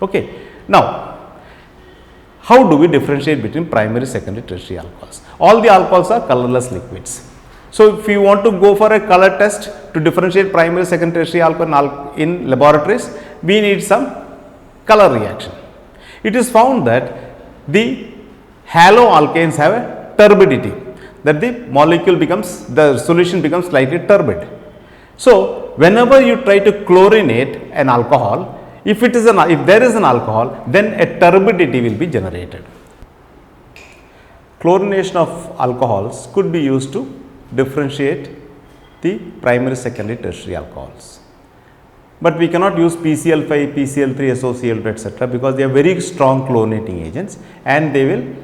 Okay. Now, how do we differentiate between primary, secondary, tertiary alcohols? All the alcohols are colorless liquids. So, if you want to go for a color test to differentiate primary, secondary, tertiary alcohol in laboratories, we need some color reaction. It is found that the haloalkanes have a turbidity, that the molecule becomes, the solution becomes slightly turbid. So, whenever you try to chlorinate an alcohol, if there is an alcohol, then a turbidity will be generated. Chlorination of alcohols could be used to differentiate the primary, secondary, tertiary alcohols. But we cannot use PCl5, PCl3, SOCl2, etc., because they are very strong chlorinating agents and they will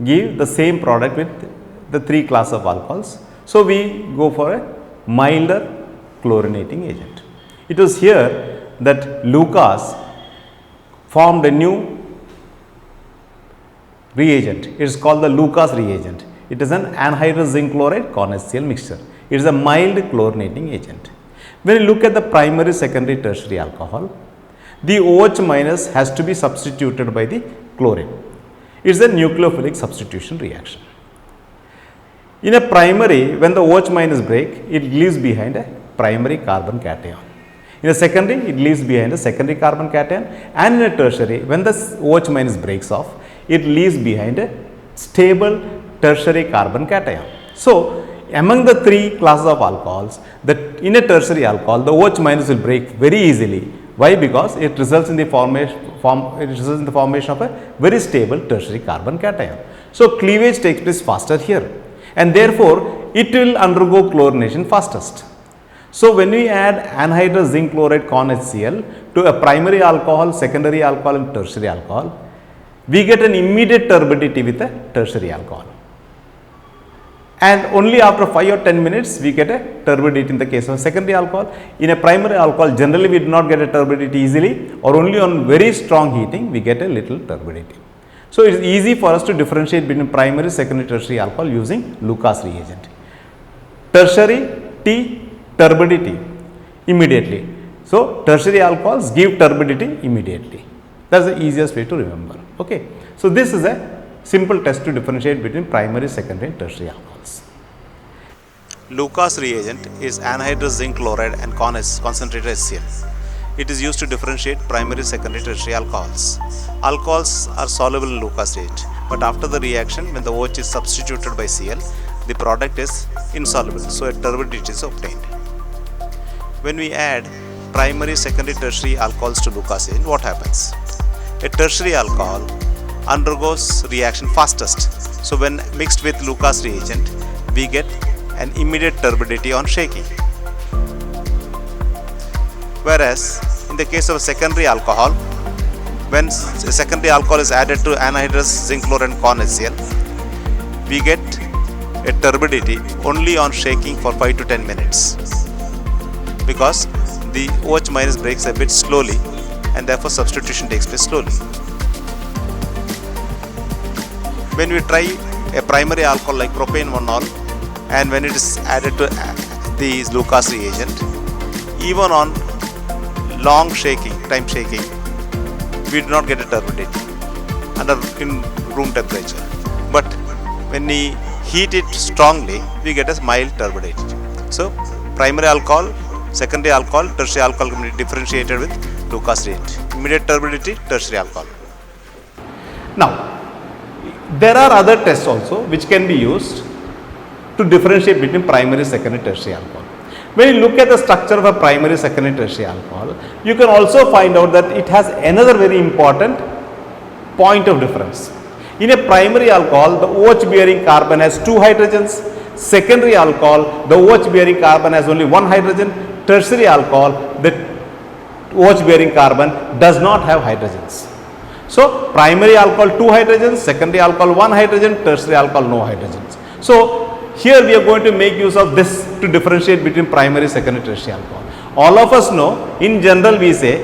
give the same product with the 3 class of alcohols. So, we go for a milder chlorinating agent. It was here that Lucas formed a new reagent. It is called the Lucas reagent. It is an anhydrous zinc chloride ConHCl mixture. It is a mild chlorinating agent. When you look at the primary, secondary, tertiary alcohol, the OH minus has to be substituted by the chlorine. It is a nucleophilic substitution reaction. In a primary, when the OH minus break, it leaves behind a primary carbon cation. In a secondary, it leaves behind a secondary carbon cation, and in a tertiary, when the OH minus breaks off, it leaves behind a stable tertiary carbon cation. So, among the 3 classes of alcohols, in a tertiary alcohol, the OH minus will break very easily. Why? Because it results in the formation of a very stable tertiary carbon cation. So, cleavage takes place faster here, and therefore, it will undergo chlorination fastest. So, when we add anhydrous zinc chloride ConHCl to a primary alcohol, secondary alcohol and tertiary alcohol, we get an immediate turbidity with a tertiary alcohol. And only after 5 or 10 minutes, we get a turbidity in the case of a secondary alcohol. In a primary alcohol, generally we do not get a turbidity easily, or only on very strong heating, we get a little turbidity. So, it is easy for us to differentiate between primary, secondary, tertiary alcohol using Lucas reagent. Tertiary, T, turbidity immediately. So, tertiary alcohols give turbidity immediately. That is the easiest way to remember. Okay. So, this is a simple test to differentiate between primary, secondary and tertiary alcohols. Lucas reagent is anhydrous zinc chloride and concentrated HCl. It is used to differentiate primary, secondary, tertiary alcohols. Alcohols are soluble in Lucas reagent, but after the reaction, when the OH is substituted by Cl, the product is insoluble, so a turbidity is obtained. When we add primary, secondary, tertiary alcohols to Lucas reagent, what happens? A tertiary alcohol undergoes reaction fastest. So, when mixed with Lucas reagent, we get an immediate turbidity on shaking. Whereas, in the case of a secondary alcohol, when a secondary alcohol is added to anhydrous zinc chloride and ConHCl, we get a turbidity only on shaking for 5 to 10 minutes, because the OH minus breaks a bit slowly and therefore substitution takes place slowly. When we try a primary alcohol like propane 1-ol, and when it is added to the Lucas reagent, even on long shaking, time shaking, we do not get a turbidity in room temperature. But when we heat it strongly, we get a mild turbidity. So, primary alcohol, secondary alcohol, tertiary alcohol can be differentiated with Lucas reagent. Immediate turbidity, tertiary alcohol. Now, there are other tests also which can be used to differentiate between primary, secondary, tertiary alcohol. When you look at the structure of a primary, secondary, tertiary alcohol, you can also find out that it has another very important point of difference. In a primary alcohol, the OH bearing carbon has 2 hydrogens. Secondary alcohol, the OH bearing carbon has only 1 hydrogen. Tertiary alcohol, the OH bearing carbon does not have hydrogens. So, primary alcohol 2 hydrogens, secondary alcohol 1 hydrogen, tertiary alcohol no hydrogens. So, here we are going to make use of this to differentiate between primary, secondary, tertiary alcohol. All of us know, in general we say,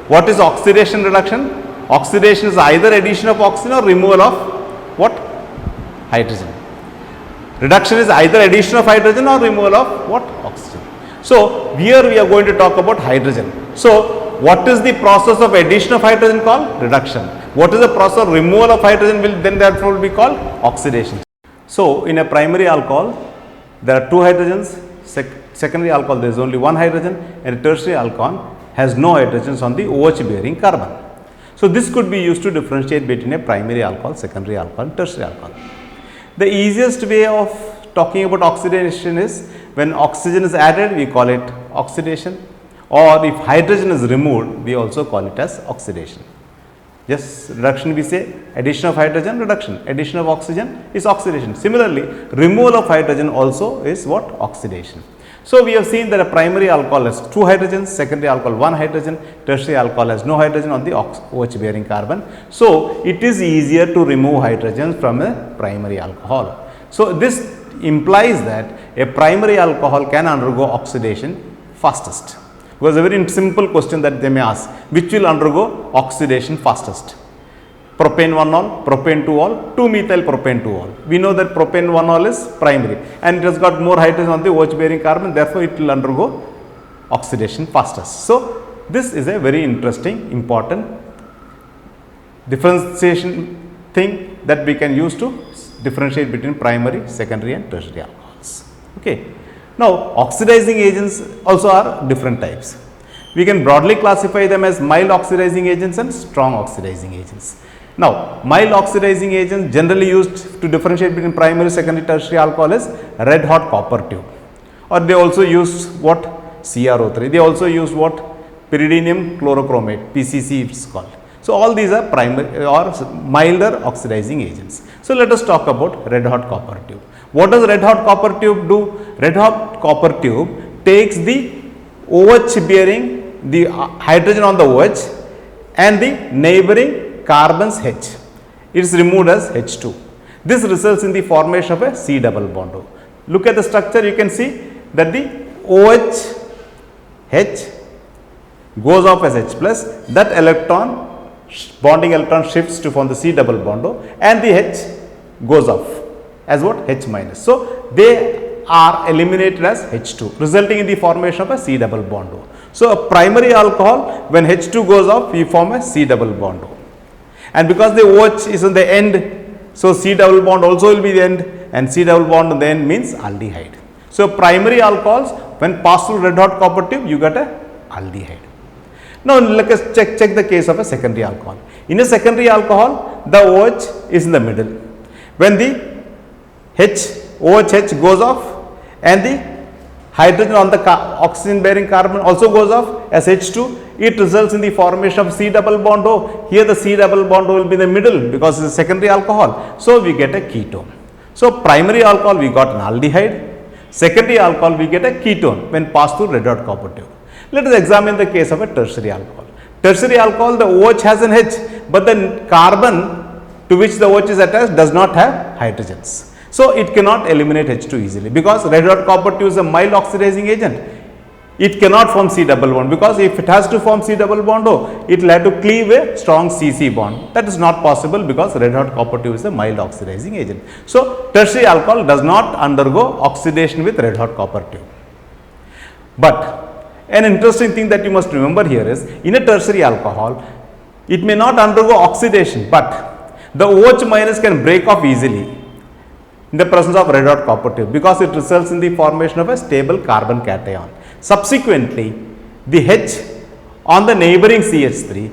what is oxidation reduction? Oxidation is either addition of oxygen or removal of what? Hydrogen. Reduction is either addition of hydrogen or removal of what? Oxygen. So, here we are going to talk about hydrogen. So, what is the process of addition of hydrogen called? Reduction. What is the process of removal of hydrogen will then therefore will be called oxidation. So, in a primary alcohol, there are two hydrogens, secondary alcohol there is only one hydrogen, and a tertiary alcohol has no hydrogens on the OH bearing carbon. So, this could be used to differentiate between a primary alcohol, secondary alcohol and tertiary alcohol. The easiest way of talking about oxidation is when oxygen is added we call it oxidation, or if hydrogen is removed we also call it as oxidation. Just reduction we say addition of hydrogen, reduction, addition of oxygen is oxidation. Similarly, removal of hydrogen also is what? Oxidation. So, we have seen that a primary alcohol has two hydrogens, secondary alcohol one hydrogen, tertiary alcohol has no hydrogen on the OH bearing carbon. So, it is easier to remove hydrogens from a primary alcohol. So, this implies that a primary alcohol can undergo oxidation fastest. Because a very simple question that they may ask, which will undergo oxidation fastest? Propane 1-ol, propane 2-ol, 2-methyl propane 2-ol. We know that propane 1-ol is primary and it has got more hydrogen on the OH bearing carbon, therefore, it will undergo oxidation fastest. So, this is a very interesting important differentiation thing that we can use to differentiate between primary, secondary and tertiary alcohols. Okay. Now, oxidizing agents also are different types. We can broadly classify them as mild oxidizing agents and strong oxidizing agents. Now, mild oxidizing agents generally used to differentiate between primary, secondary, tertiary alcohol is red hot copper tube, or they also use what? CrO3. They also use what? Pyridinium chlorochromate, PCC it is called. So, all these are primary or milder oxidizing agents. So, let us talk about red hot copper tube. What does red hot copper tube do? Red hot copper tube takes the OH bearing, the hydrogen on the OH and the neighboring carbons H. It is removed as H2. This results in the formation of a C double bond O. Look at the structure, you can see that the OH H goes off as H plus, that electron bonding electron shifts to form the C double bond O and the H goes off as what? H minus. So, they are eliminated as H2 resulting in the formation of a C double bond O. So, a primary alcohol when H2 goes off we form a C double bond O, and because the OH is on the end, so C double bond also will be the end, and C double bond on the end means aldehyde. So, primary alcohols when passed through red hot copper tube you get a aldehyde. Now, let us check the case of a secondary alcohol. In a secondary alcohol the OH is in the middle. When the OH goes off and the hydrogen on the oxygen bearing carbon also goes off as H2, it results in the formation of C double bond O. Here the C double bond O will be in the middle because it is a secondary alcohol. So, we get a ketone. So, primary alcohol we got an aldehyde, secondary alcohol we get a ketone when passed through red hot copper tube. Let us examine the case of a tertiary alcohol. Tertiary alcohol the OH has an H, but the carbon to which the OH is attached does not have hydrogens. So, it cannot eliminate H2 easily because red hot copper tube is a mild oxidizing agent. It cannot form C double bond because if it has to form C double bond O, it will have to cleave a strong CC bond. That is not possible because red hot copper tube is a mild oxidizing agent. So, tertiary alcohol does not undergo oxidation with red hot copper tube. But an interesting thing that you must remember here is in a tertiary alcohol, it may not undergo oxidation, but the OH minus can break off easily in the presence of red hot copper tube because it results in the formation of a stable carbon cation. Subsequently, the H on the neighboring CH3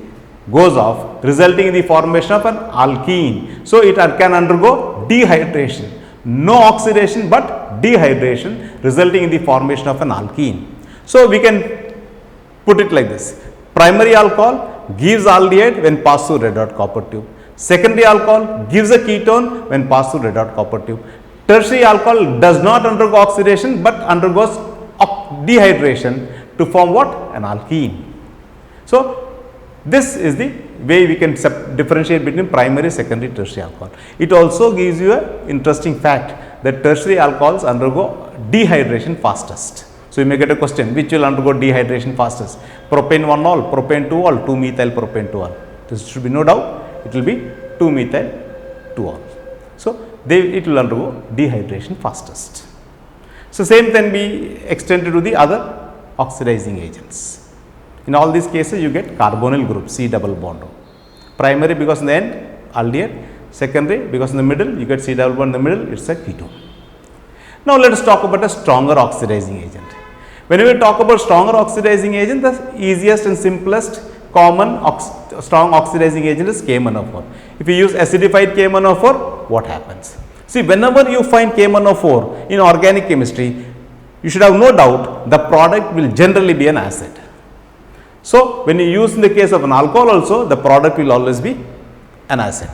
goes off resulting in the formation of an alkene. So, it can undergo dehydration, no oxidation but dehydration resulting in the formation of an alkene. So, we can put it like this: primary alcohol gives aldehyde when passed through red hot copper tube. Secondary alcohol gives a ketone when passed through red hot copper tube. Tertiary alcohol does not undergo oxidation but undergoes dehydration to form what? An alkene. So, this is the way we can differentiate between primary, secondary, tertiary alcohol. It also gives you an interesting fact that tertiary alcohols undergo dehydration fastest. So, you may get a question, which will undergo dehydration fastest? Propane 1-ol, propane 2-ol, 2-methyl propane 2-ol. This should be no doubt, it will be 2-methyl 2-ol. So, it will undergo dehydration fastest. So, same can be extended to the other oxidizing agents. In all these cases, you get carbonyl group C double bond O. Primary because in the end aldehyde, secondary because in the middle you get C double bond in the middle, it's a ketone. Now let us talk about a stronger oxidizing agent. When we talk about stronger oxidizing agent, the easiest and simplest common strong oxidizing agent is KMnO4. If you use acidified KMnO4, what happens? See, whenever you find KMnO4 in organic chemistry, you should have no doubt the product will generally be an acid. So, when you use in the case of an alcohol also, the product will always be an acid.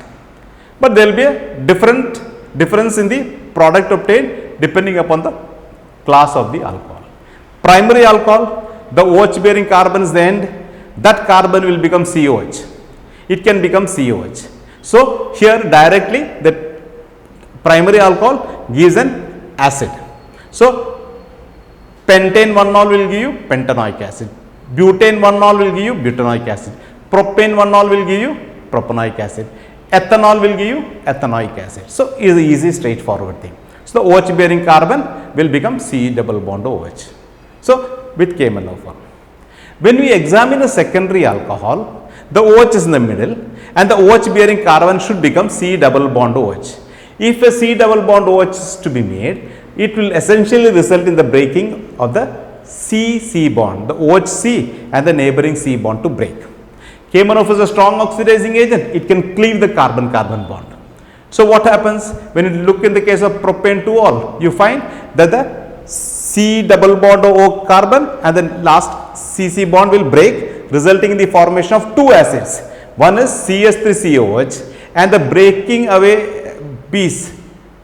But there will be a difference in the product obtained depending upon the class of the alcohol. Primary alcohol, the OH bearing carbon is the end, that carbon will become COH. It can become COH. So, here directly the primary alcohol gives an acid. So, pentane 1-ol will give you pentanoic acid. Butane 1-ol will give you butanoic acid. Propane 1-ol will give you propanoic acid. Ethanol will give you ethanoic acid. So, it is an easy straightforward thing. So, the OH bearing carbon will become C double bond OH. So, with KMnO4. When we examine a secondary alcohol, the OH is in the middle and the OH bearing carbon should become C double bond OH. If a C double bond OH is to be made, it will essentially result in the breaking of the C bond, the OHC and the neighboring C bond to break. KMnO4 is a strong oxidizing agent, it can cleave the carbon-carbon bond. So, what happens when you look in the case of propane 2-ol, you find that the C double bond O carbon and the last CC bond will break, resulting in the formation of two acids. One is CS3COH and the breaking away piece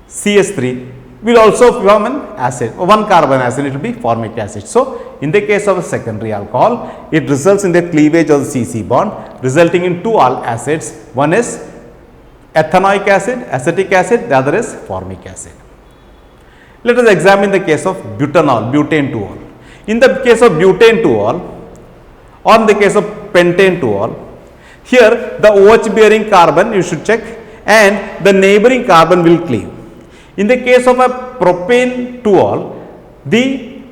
CS3 will also form an acid, one carbon acid, it will be formic acid. So, in the case of a secondary alcohol, it results in the cleavage of the CC bond, resulting in two acids. One is ethanoic acid, acetic acid, the other is formic acid. Let us examine the case of butanol, butane 2-ol. In the case of butane 2-ol or in the case of pentane 2-ol, here the OH bearing carbon you should check and the neighboring carbon will cleave. In the case of a propane 2-ol, the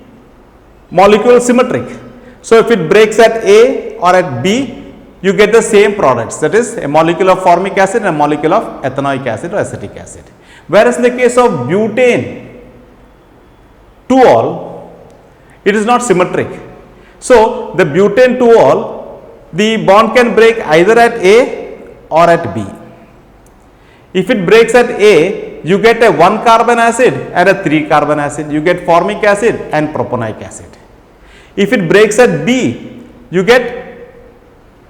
molecule is symmetric. So, if it breaks at A or at B, you get the same products, that is a molecule of formic acid and a molecule of ethanoic acid or acetic acid. Whereas, in the case of butane 2-ol, it is not symmetric. So, the butane 2-ol, the bond can break either at A or at B. If it breaks at A, you get a 1 carbon acid and a 3 carbon acid, you get formic acid and propanoic acid. If it breaks at B, you get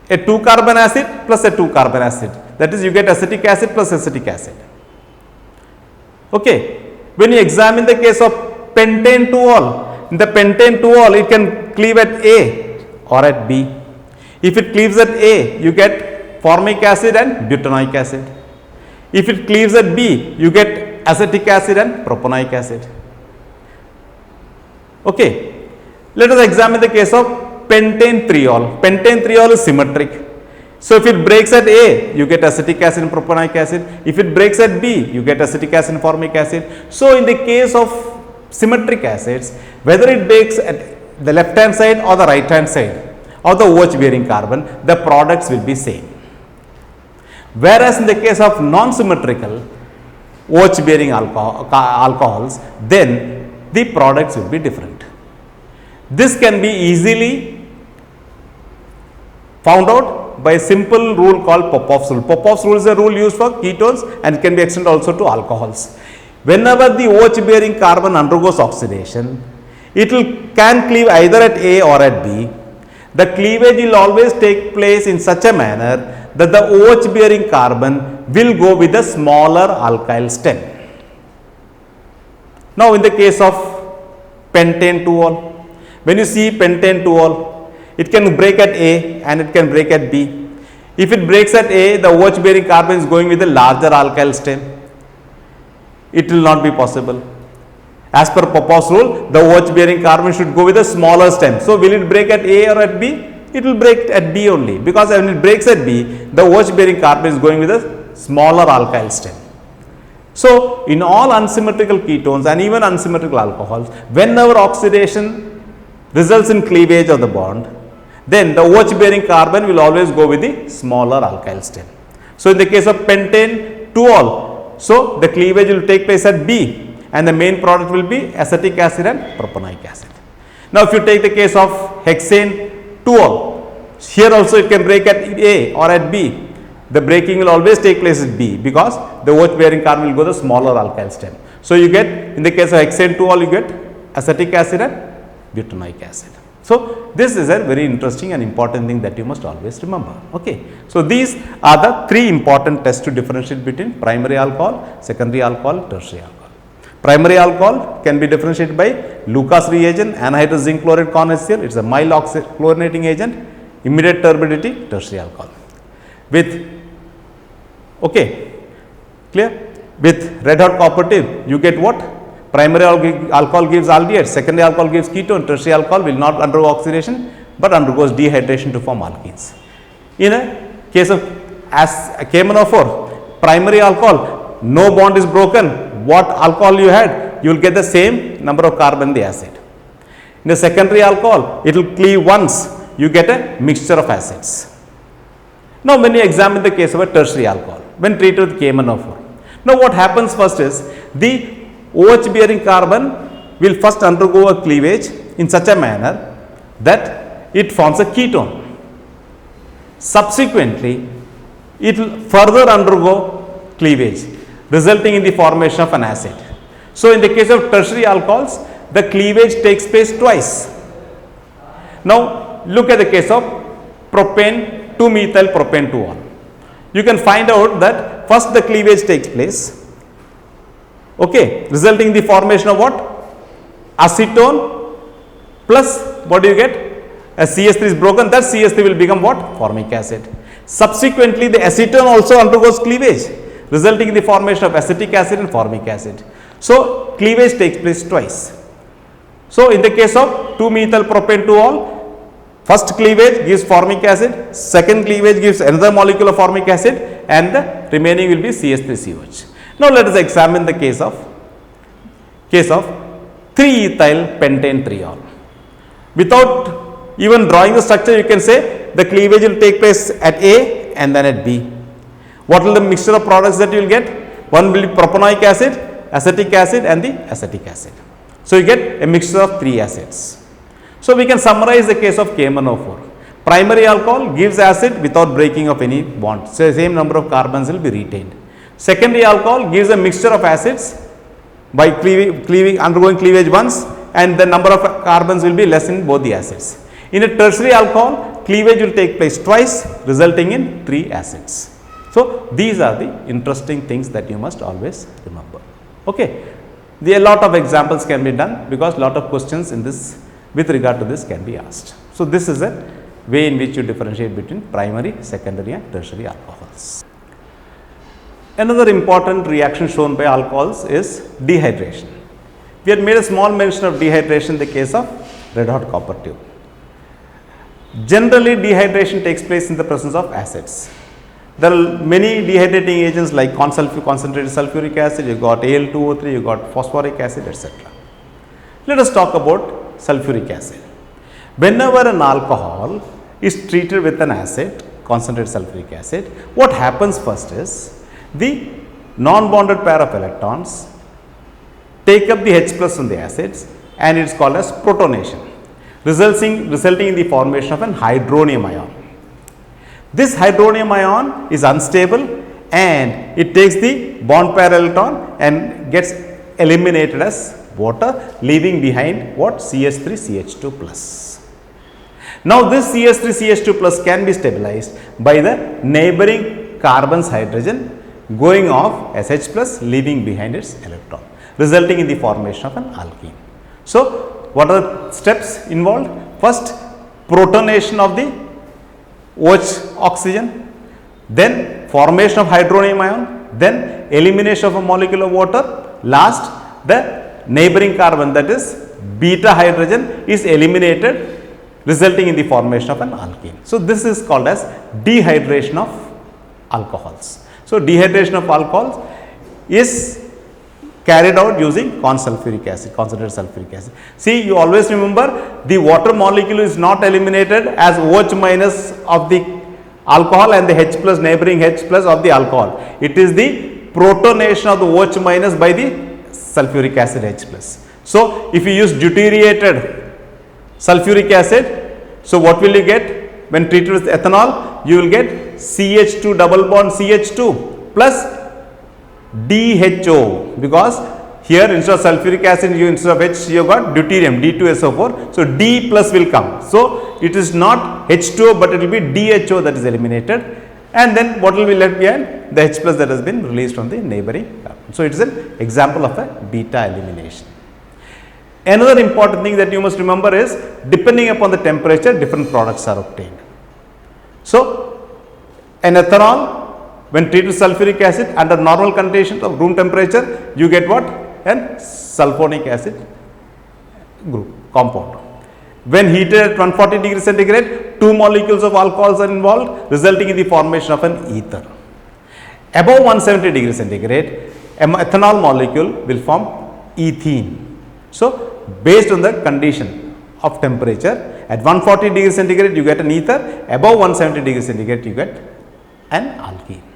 a 2 carbon acid plus a 2 carbon acid, that is you get acetic acid plus acetic acid. Okay. When you examine the case of pentane 2-ol, in the pentane 2-ol it can cleave at A or at B. If it cleaves at A, you get formic acid and butanoic acid. If it cleaves at B, you get acetic acid and propanoic acid. Okay. Let us examine the case of pentane 3-ol. Pentane 3-ol is symmetric. So, if it breaks at A, you get acetic acid and propanoic acid. If it breaks at B, you get acetic acid and formic acid. So, in the case of symmetric acids, whether it breaks at the left hand side or the right hand side of the OH bearing carbon, the products will be same. Whereas, in the case of non-symmetrical OH bearing alcohols, then the products will be different. This can be easily found out by a simple rule called Popoff's rule. Popoff's rule is a rule used for ketones and it can be extended also to alcohols. Whenever the OH bearing carbon undergoes oxidation, it can cleave either at A or at B. The cleavage will always take place in such a manner that the OH bearing carbon will go with a smaller alkyl stem. Now, in the case of pentane 2-ol, when you see pentane 2-ol, it can break at A and it can break at B. If it breaks at A, the OH bearing carbon is going with a larger alkyl stem. It will not be possible. As per Popoff's rule, the OH bearing carbon should go with a smaller stem. So, will it break at A or at B? It will break at B only, because when it breaks at B, the OH bearing carbon is going with a smaller alkyl stem. So, in all unsymmetrical ketones and even unsymmetrical alcohols, whenever oxidation results in cleavage of the bond, then the OH bearing carbon will always go with the smaller alkyl stem. So, in the case of pentane 2-ol, so the cleavage will take place at B and the main product will be acetic acid and propanoic acid. Now, if you take the case of hexane 2-ol, here also it can break at A or at B. The breaking will always take place at B because the OH bearing carbon will go the smaller alkyl stem. So, you get in the case of hexane 2-ol, you get acetic acid and butanoic acid. So, this is a very interesting and important thing that you must always remember. Okay. So, these are the three important tests to differentiate between primary alcohol, secondary alcohol, tertiary alcohol. Primary alcohol can be differentiated by Lucas reagent, anhydrous zinc chloride corn HCl, it is a mild chlorinating agent, immediate turbidity, tertiary alcohol. With, okay, clear? With red hot copper tube, you get what? Primary alcohol gives aldehyde, secondary alcohol gives ketone, tertiary alcohol will not undergo oxidation, but undergoes dehydration to form alkenes. In a case of KMnO4, primary alcohol, no bond is broken, what alcohol you had, you will get the same number of carbon in the acid. In the secondary alcohol, it will cleave once, you get a mixture of acids. Now, when you examine the case of a tertiary alcohol, when treated with KMnO4, now what happens first is, the OH bearing carbon will first undergo a cleavage in such a manner that it forms a ketone. Subsequently, it will further undergo cleavage, resulting in the formation of an acid. So, in the case of tertiary alcohols, the cleavage takes place twice. Now, look at the case of propane 2-methyl propane 2-ol. You can find out that first the cleavage takes place, okay, resulting in the formation of what? Acetone plus what do you get? As CH3 is broken, that CH3 will become what? Formic acid. Subsequently, the acetone also undergoes cleavage, resulting in the formation of acetic acid and formic acid. So, cleavage takes place twice. So, in the case of 2-methyl propane 2-ol, first cleavage gives formic acid, second cleavage gives another molecule of formic acid, and the remaining will be CH3COH. Now, let us examine the case of 3-ethyl pentane 3-ol. Without even drawing the structure, you can say the cleavage will take place at A and then at B. What will the mixture of products that you will get? One will be propanoic acid, acetic acid and the acetic acid. So, you get a mixture of 3 acids. So, we can summarize the case of KMnO4. Primary alcohol gives acid without breaking of any bond. So, the same number of carbons will be retained. Secondary alcohol gives a mixture of acids by undergoing cleavage once, and the number of carbons will be less in both the acids. In a tertiary alcohol, cleavage will take place twice, resulting in 3 acids. So, these are the interesting things that you must always remember. Okay. A lot of examples can be done because lot of questions in this with regard to this can be asked. So, this is a way in which you differentiate between primary, secondary and tertiary alcohols. Another important reaction shown by alcohols is dehydration. We had made a small mention of dehydration in the case of red hot copper tube. Generally, dehydration takes place in the presence of acids. There are many dehydrating agents like concentrated sulfuric acid, you got Al2O3, you got phosphoric acid, etc. Let us talk about sulfuric acid. Whenever an alcohol is treated with an acid, concentrated sulfuric acid, what happens first is the non-bonded pair of electrons take up the H plus from the acids and it is called as protonation, resulting in the formation of an hydronium ion. This hydronium ion is unstable and it takes the bond pair electron and gets eliminated as water, leaving behind what? CH3CH2 plus. Now, this CH3CH2 plus can be stabilized by the neighboring carbon's hydrogen going off SH plus, leaving behind its electron, resulting in the formation of an alkene. So, what are the steps involved? First, protonation of the OH oxygen, then formation of hydronium ion, then elimination of a molecule of water, last the neighboring carbon, that is beta hydrogen, is eliminated, resulting in the formation of an alkene. So, this is called as dehydration of alcohols. So, dehydration of alcohols is carried out using consulfuric acid, concentrated sulfuric acid. See, you always remember the water molecule is not eliminated as OH minus of the alcohol and the H plus neighboring H plus of the alcohol. It is the protonation of the OH minus by the sulfuric acid H plus. So, if you use deuterated sulfuric acid, so what will you get when treated with ethanol? You will get CH2 double bond CH2 plus DHO, because here instead of sulfuric acid you instead of H you got deuterium D2SO4. So, D plus will come. So, it is not H2O but it will be DHO that is eliminated, and then what will be left behind? The H plus that has been released from the neighboring carbon. So, it is an example of a beta elimination. Another important thing that you must remember is depending upon the temperature different products are obtained. So, an ethanol when treated with sulfuric acid under normal conditions of room temperature, you get what? An sulfonic acid group compound. When heated at 140 degrees centigrade, two molecules of alcohols are involved, resulting in the formation of an ether. Above 170 degrees centigrade, an ethanol molecule will form ethene. So, based on the condition of temperature, at 140 degrees centigrade you get an ether, above 170 degrees centigrade you get an alkene.